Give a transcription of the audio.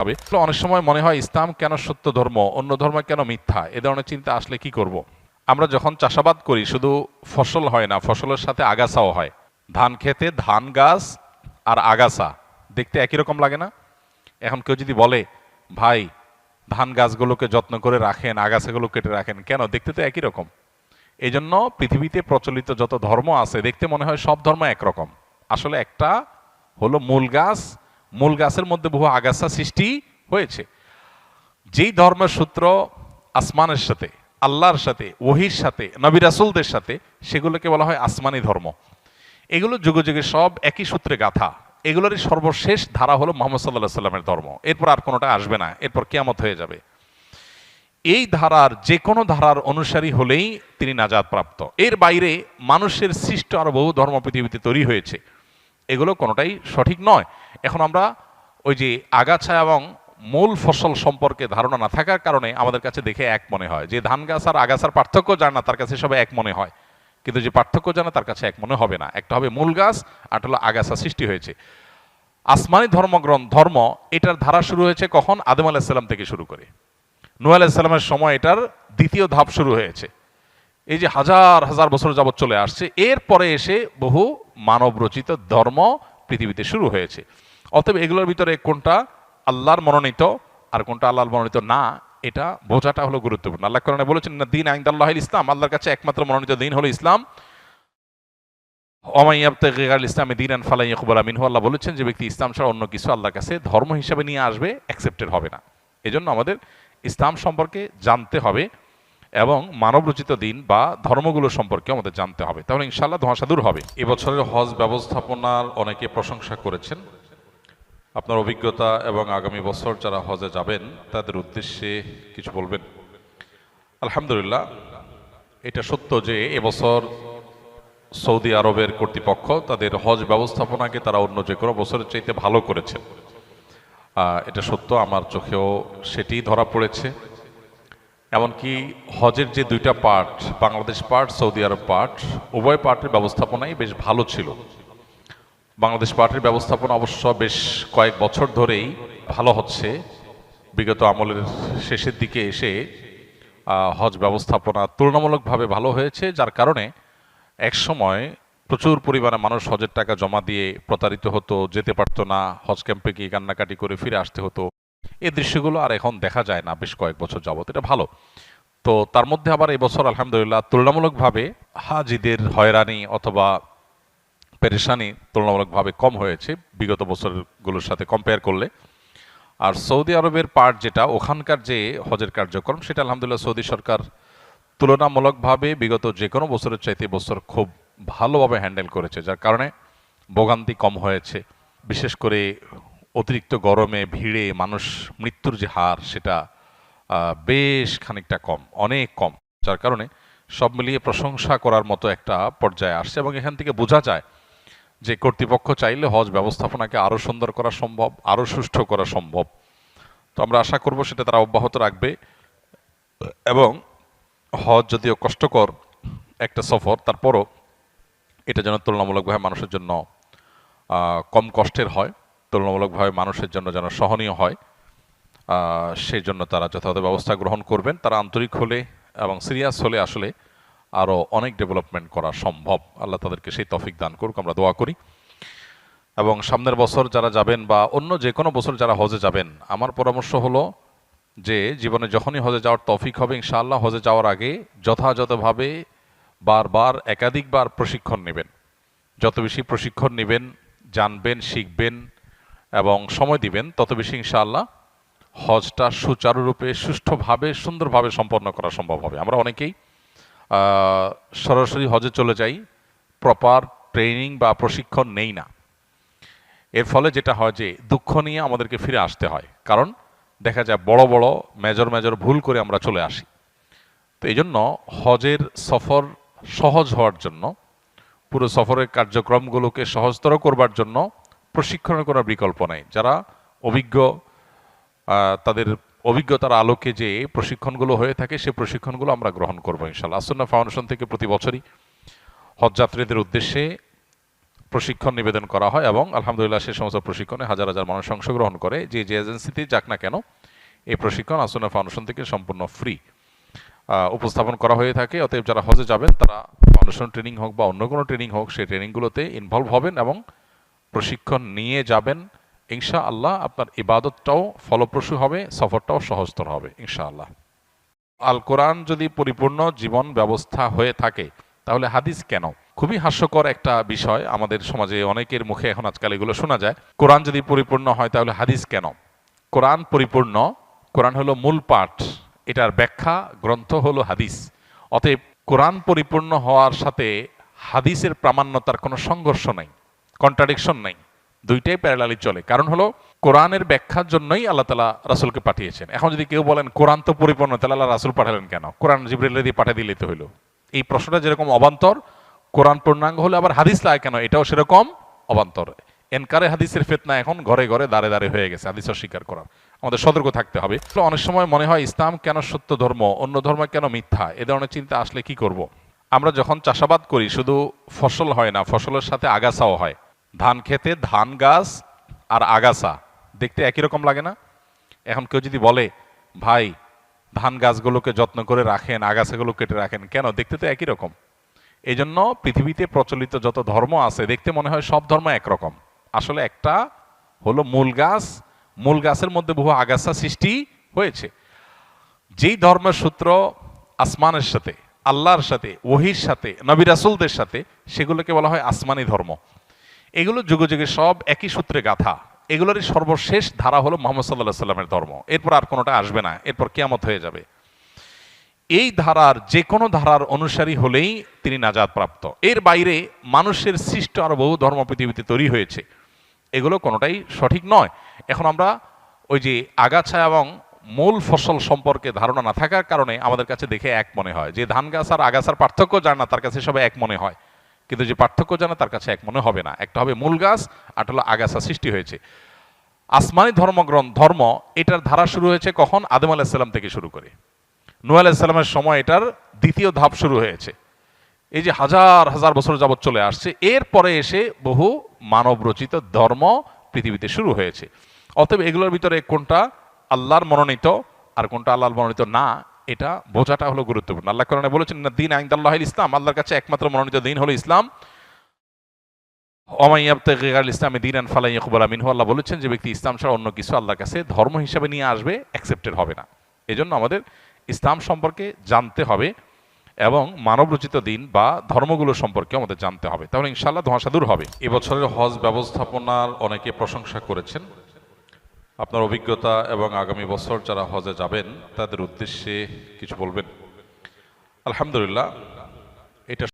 হবে। অনেক সময় মনে হয় ইসলাম কেন সত্য ধর্ম, অন্য ধর্ম কেন মিথ্যা, এ ধরনের চিন্তা আসলে কি করব। আমরা যখন চাষাবাদ করি শুধু ফসল হয় না, ফসলের সাথে আগাছাও হয়। ধান খেতে ধান গাছ আর আগাছা দেখতে একই রকম লাগে না? এখন কেউ যদি বলে ভাই ধান গাছগুলোকে যত্ন করে রাখেন, আগাছাগুলো কেটে রাখেন, কেন? দেখতে তো একই রকম। এই জন্য পৃথিবীতে প্রচলিত যত ধর্ম আছে দেখতে মনে হয় সব ধর্ম একরকম। আসলে একটা হলো মূল গাছ, মূল গাছের মধ্যে বহু আগাছা সৃষ্টি হয়েছে। যেই ধর্মের সূত্র আসমানের সাথে, আল্লাহর সাথে, ওহির সাথে, নবী রাসূলদের সাথে, সেগুলোকে বলা হয় আসমানি ধর্ম। এগুলো যুগে যুগে সব একই সূত্রে গাথা। এগুলোরই সর্বশেষ ধারা হলো মুহাম্মদ সাল্লাল্লাহু আলাইহি সাল্লামের ধর্ম। এরপর আর কোনোটা আসবে না, এরপর কিয়ামত হয়ে যাবে। এই ধারার যে কোনো ধারার অনুসারী হলেই তিনি নাজাত প্রাপ্ত। এর বাইরে মানুষের সৃষ্ট আরো বহু ধর্ম পৃথিবীতে তৈরি হয়েছে, এগুলো কোনোটাই সঠিক নয়। এখন আমরা ওই যে আগাছা এবং মূল ফসল সম্পর্কে ধারণা না থাকার কারণে আমাদের কাছে দেখে এক মনে হয়, যে ধান গাছ আর আগাছার পার্থক্য জানে না তার কাছে সব এক মনে হয়, কিন্তু যে পার্থক্য জানে তার কাছে এক মনে হবে না। একটা হবে মূল গাছ, আর হলো আগাছা সৃষ্টি হয়েছে। আসমানি ধর্ম এটার ধারা শুরু হয়েছে কখন? আদম আলাইহিস সালাম থেকে শুরু করে নূহ আলাইহিস সালামের সময় এটার দ্বিতীয় ধাপ শুরু হয়েছে। এই যে হাজার হাজার বছর যাবৎ চলে আসছে, এরপরে এসে বহু মানব রচিত ধর্ম পৃথিবীতে শুরু হয়েছে। অতএব এগুলোর ভিতরে কোনটা আল্লাহর মনোনীত আর কোনটা আল্লাহর মনোনীত না, এটা বোঝাটা হলো গুরুত্বপূর্ণ। আল্লাহ কোরআনে বলেছেন না দিন ইনদাল্লাহিল ইসলাম, আল্লাহর কাছে একমাত্র মনোনীত দিন হলো ইসলাম। ওয়া মান ইয়াবতাগি গায়রাল ইসলামি দীনান ফালান ইয়াকবালা মিনহু, আল্লাহ বলেছেন যে ব্যক্তি ইসলাম ছাড়া অন্য কিছু আল্লাহর কাছে ধর্ম হিসেবে নিয়ে আসবে, অ্যাকসেপ্টেড হবে না। এজন্য আমাদের ইসলাম সম্পর্কে জানতে হবে এবং মানব রচিত দিন বা ধর্মগুলো সম্পর্কে আমাদের জানতে হবে, তাহলে ইনশাআল্লাহ ধোঁয়াশা দূর হবে। এবছরের হজ ব্যবস্থাপনার অনেকে প্রশংসা করেছেন। আপনার অভিজ্ঞতা এবং আগামী বছর যারা হজে যাবেন তাদের উদ্দেশ্যে কিছু বলবেন। আলহামদুলিল্লাহ, এটা সত্য যে এবছর সৌদি আরবের কর্তৃপক্ষ তাদের হজ ব্যবস্থাপনাকে তারা অন্য যে কোনো বছরের চাইতে ভালো করেছেন। এটা সত্য, আমার চোখেও সেটি ধরা পড়েছে। এমনকি হজের যে দুইটা পার্ট, বাংলাদেশ পার্ট, সৌদি আরব পার্ট, উভয় পার্টের ব্যবস্থাপনাই বেশ ভালো ছিল। বাংলাদেশ পার্টির ব্যবস্থাপনা অবশ্য বেশ কয়েক বছর ধরেই ভালো হচ্ছে। বিগত আমলের শেষের দিকে এসে হজ ব্যবস্থাপনা তুলনামূলকভাবে ভালো হয়েছে, যার কারণে একসময় প্রচুর পরিমাণে মানুষ হজের টাকা জমা দিয়ে প্রতারিত হতো, যেতে পারতো না, হজ ক্যাম্পে গিয়ে কান্নাকাটি করে ফিরে আসতে হতো। এই দৃশ্যগুলো আর এখন দেখা যায় না বেশ কয়েক বছর যাবত, এটা ভালো। তো তার মধ্যে আবার এবছর আলহামদুলিল্লাহ তুলনামূলকভাবে হাজিদের হয়রানি অথবা পেরেশানি তুলনামূলকভাবে কম হয়েছে বিগত বছরগুলোর সাথে কম্পেয়ার করলে। আর সৌদি আরবের পার্ট যেটা, ওখানকার যে হজের কার্যক্রম, সেটা আলহামদুলিল্লাহ সৌদি সরকার তুলনামূলকভাবে বিগত যে কোনো বছরের চাইতে বছর খুব ভালোভাবে হ্যান্ডেল করেছে, যার কারণে ভোগান্তি কম হয়েছে। বিশেষ করে অতিরিক্ত গরমে ভিড়ে মানুষ মৃত্যুর যে হার, সেটা বেশ খানিকটা কম, অনেক কম, যার কারণে সব মিলিয়ে প্রশংসা করার মতো একটা পর্যায়ে আসছে। এবং এখান থেকে বোঝা যায় যে কর্তৃপক্ষ চাইলে হজ ব্যবস্থাপনাকে আরও সুন্দর করা সম্ভব, আরও সুষ্ঠু করা সম্ভব। তো আমরা আশা করব সেটা তারা অব্যাহত রাখবে এবং হজ যদিও কষ্টকর একটা সফর, তারপরও এটা যেন তুলনামূলকভাবে মানুষের জন্য কম কষ্টের হয়, তুলনামূলকভাবে মানুষের জন্য যেন সহনীয় হয়, সেই জন্য তারা যথাযথ ব্যবস্থা গ্রহণ করবেন। তারা আন্তরিক হলে এবং সিরিয়াস হলে আসলে আরও অনেক ডেভেলপমেন্ট করা সম্ভব। আল্লাহ তাদেরকে সেই তৌফিক দান করুক, আমরা দোয়া করি। এবং সামনের বছর যারা যাবেন বা অন্য যে কোনো বছর যারা হজে যাবেন, আমার পরামর্শ হলো যে জীবনে যখনই হজে যাওয়ার তৌফিক হবে ইনশাআল্লাহ, হজে যাওয়ার আগে যথাযথভাবে বারবার একাধিকবার প্রশিক্ষণ নেবেন। যত বেশি প্রশিক্ষণ নেবেন, জানবেন, শিখবেন এবং সময় দিবেন, তত বেশি ইনশাআল্লাহ হজটা সুচারুরূপে, সুষ্ঠুভাবে, সুন্দরভাবে সম্পন্ন করা সম্ভব হবে। আমরা অনেকেই সরাসরি হজে চলে যাই, প্রপার ট্রেনিং বা প্রশিক্ষণ নেই না। এর ফলে যেটা হয় যে দুঃখ নিয়ে আমাদেরকে ফিরে আসতে হয়, কারণ দেখা যায় বড় বড় মেজর ভুল করে আমরা চলে আসি। তো এই জন্য হজের সফর সহজ হওয়ার জন্য, পুরো সফরের কার্যক্রমগুলোকে সহজতর করবার জন্য প্রশিক্ষণের কোনো বিকল্প নেই। যারা অভিজ্ঞ, তাদের অভিজ্ঞতার আলোকে যে প্রশিক্ষণগুলো হয়ে থাকে, সেই প্রশিক্ষণগুলো আমরা গ্রহণ করবো ইনশাআল্লাহ। আসুন্নাহ ফাউন্ডেশন থেকে প্রতি বছরই হজযাত্রীদের উদ্দেশ্যে প্রশিক্ষণ নিবেদন করা হয় এবং আলহামদুলিল্লাহ সে সমস্ত প্রশিক্ষণে হাজার হাজার মানুষ অংশগ্রহণ করে। যে যে এজেন্সিতেই যাক না কেন, এই প্রশিক্ষণ আসুন্না ফাউন্ডেশন থেকে সম্পূর্ণ ফ্রি উপস্থাপন করা হয়ে থাকে। অতএব যারা হজে যাবেন তারা ফাউন্ডেশন ট্রেনিং হোক বা অন্য কোনো ট্রেনিং হোক, সেই ট্রেনিংগুলোতে ইনভলভ হবেন এবং প্রশিক্ষণ নিয়ে যাবেন। ইনশাআল্লাহ আপনার ইবাদতটাও ফলপ্রসূ হবে, সফরটাও সহজতর হবে ইনশাআল্লাহ। আল কোরআন যদি পরিপূর্ণ জীবন ব্যবস্থা হয়ে থাকে তাহলে হাদিস কেন? খুবই হাস্যকর একটা বিষয়, আমাদের সমাজে অনেকের মুখে এখন আজকাল এগুলো শোনা যায়। কোরআন যদি পরিপূর্ণ হয় তাহলে হাদিস কেন? কোরআন পরিপূর্ণ, কোরআন হলো মূল পাঠ, এটার ব্যাখ্যা গ্রন্থ হলো হাদিস। অতএব কোরআন পরিপূর্ণ হওয়ার সাথে হাদিসের প্রামাণ্যতার কোনো সংঘর্ষ নাই, কন্ট্রাডিকশন নাই, দুইটাই প্যারালালি চলে। কারণ হলো কোরআনের ব্যাখ্যার জন্যই আল্লাহ তাআলা রাসূলকে পাঠিয়েছেন। এখন যদি কেউ বলেন কোরআন তো পরিপূর্ণ, তাহলে আল্লাহ রাসূল পাঠালেন কেন? কোরআন জিবরিল দিয়ে পাঠিয়ে দিলেই তো হইলো। এই প্রশ্নটা যেরকম অবান্তর, কোরআন পূর্ণাঙ্গ হলে আবার হাদিস লাগে কেন, এটাও সেরকম অবান্তর। এনকারে হাদিসের ফিতনা এখন ঘরে ঘরে দাঁড়ে দাঁড়ে হয়ে গেছে, হাদিস অস্বীকার করার। আমাদের সতর্ক থাকতে হবে। অনেক সময় মনে হয় ইসলাম কেন সত্য ধর্ম, অন্য ধর্ম কেন মিথ্যা, এ ধরনের চিন্তা আসলে কি করব। আমরা যখন চাষাবাদ করি শুধু ফসল হয় না, ফসলের সাথে আগাছাও হয়। ধান খেতে ধান গাছ আর আগাছা দেখতে একই রকম লাগে না? এখন কেউ যদি বলে ভাই ধান গাছগুলোকে যত্ন করে রাখেন, আগাছাগুলো কেটে রাখেন, কেন? দেখতে তো একই রকম। এই জন্য পৃথিবীতে প্রচলিত যত ধর্ম আছে দেখতে মনে হয় সব ধর্ম একরকম, আসলে একটা হলো মূল গাছ, মূল গাছের মধ্যে বহু আগাছা সৃষ্টি হয়েছে। যেই ধর্মের সূত্র আসমানের সাথে, আল্লাহর সাথে, ওহির সাথে, নবী রাসূলদের সাথে, সেগুলোকে বলা হয় আসমানি ধর্ম। এগুলো যুগে যুগে সব একই সূত্রে গাথা। এগুলোরই সর্বশেষ ধারা হলো মুহাম্মদ সাল্লাল্লাহু আলাইহি সাল্লামের ধর্ম। এরপর আর কোনোটা আসবে না, এরপর কিয়ামত হয়ে যাবে। এই ধারার যে কোনো ধারার অনুসারী হলেই তিনি নাজাত প্রাপ্ত। এর বাইরে মানুষের সৃষ্ট আরো বহু ধর্ম পৃথিবীতে তৈরি হয়েছে, এগুলো কোনোটাই সঠিক নয়। এখন আমরা ওই যে আগাছা এবং মূল ফসল সম্পর্কে ধারণা না থাকার কারণে আমাদের কাছে দেখে এক মনে হয়, যে ধান গাছ আর আগাছার পার্থক্য জানে না তার কাছে সবাই এক মনে হয়, কিন্তু যে পার্থক্য জানে তার কাছে এক মনে হবে না। একটা হবে মূল গাছ, আর হলো আগাছা সৃষ্টি হয়েছে। আসমানি ধর্ম এটার ধারা শুরু হয়েছে কখন? আদম আলাইহিস সালাম থেকে শুরু করে নূহ আলাইহিস সালামের সময় এটার দ্বিতীয় ধাপ শুরু হয়েছে। এই যে হাজার হাজার বছর যাবৎ চলে আসছে, এরপরে এসে বহু মানব রচিত ধর্ম পৃথিবীতে শুরু হয়েছে। অতএব এগুলোর ভিতরে কোনটা আল্লাহর মনোনীত আর কোনটা আল্লাহর মনোনীত না, এটা বোঝাটা হলো গুরুত্বপূর্ণ। আল্লাহ কোরআনে বলেছেন না দিন ইনদাল্লাহিল ইসলাম, আল্লাহর কাছে একমাত্র মনোনীত দিন হলো ইসলাম। ওয়া মান ইয়াবতাগি গায়রাল ইসলামি দীনান ফালান ইউকবালা মিনহু, আল্লাহ বলেছেন যে ব্যক্তি ইসলাম ছাড়া অন্য কিছু আল্লাহর কাছে ধর্ম হিসাবে নিয়ে আসবে, অ্যাকসেপ্টেড হবে না। এজন্য আমাদের ইসলাম সম্পর্কে জানতে হবে এবং মানবরচিত দিন বা ধর্মগুলো সম্পর্কে আমাদের জানতে হবে, তাহলে ইনশাআল্লাহ ধোঁয়াশা দূর হবে। এবছরের হজ ব্যবস্থাপনার অনেকে প্রশংসা করেছেন। আপনার অভিজ্ঞতা এবং আগামী বছর যারা হজে যাবেন তাদের উদ্দেশ্যে কিছু বলবেন। আলহামদুলিল্লাহ,